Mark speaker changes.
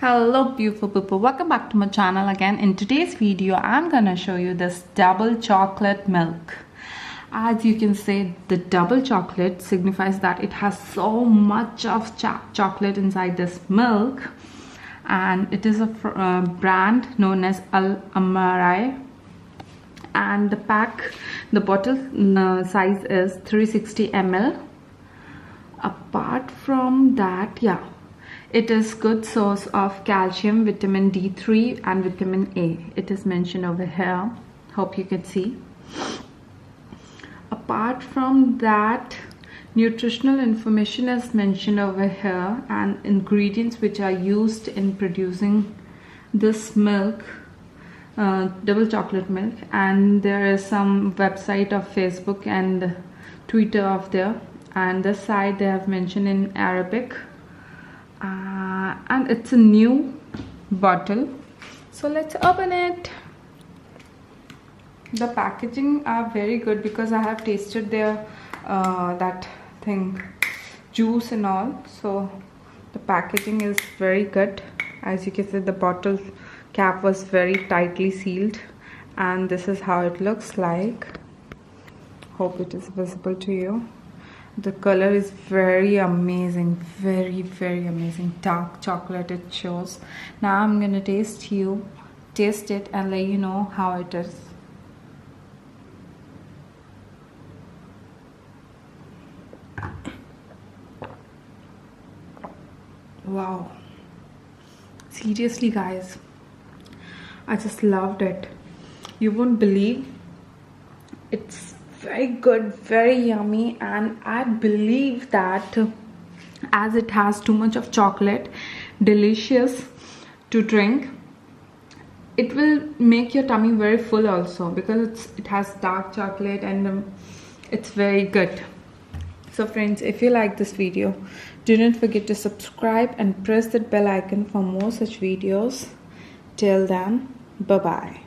Speaker 1: Hello beautiful people, welcome back to my channel again. In today's video I'm gonna show you this double chocolate milk. As you can see, the double chocolate signifies that it has so much of chocolate inside this milk, and it is a brand known as Almarai, and the bottle size is 360 ml. Apart from that, it is good source of calcium, vitamin D3 and vitamin A. It is mentioned over here. Hope you can see. Apart from that, nutritional information is mentioned over here, and ingredients which are used in producing this milk, double chocolate milk. And there is some website of Facebook and Twitter of there, and this side they have mentioned in Arabic. And it's a new bottle, so let's open it. The packaging are very good because I have tasted their that thing, juice and all, so the packaging is very good. As you can see, the bottle cap was very tightly sealed, and this is how it looks like. Hope it is visible to you. The color is very amazing, very amazing, dark chocolate it shows. Now I'm gonna taste it and let you know how it is. Wow, seriously guys, I just loved it. You won't believe, it's very good, very yummy, and I believe that as it has too much of chocolate, delicious to drink, it will make your tummy very full also, because it has dark chocolate and it's very good. So friends, if you like this video, do not forget to subscribe and press that bell icon for more such videos. Till then, bye bye.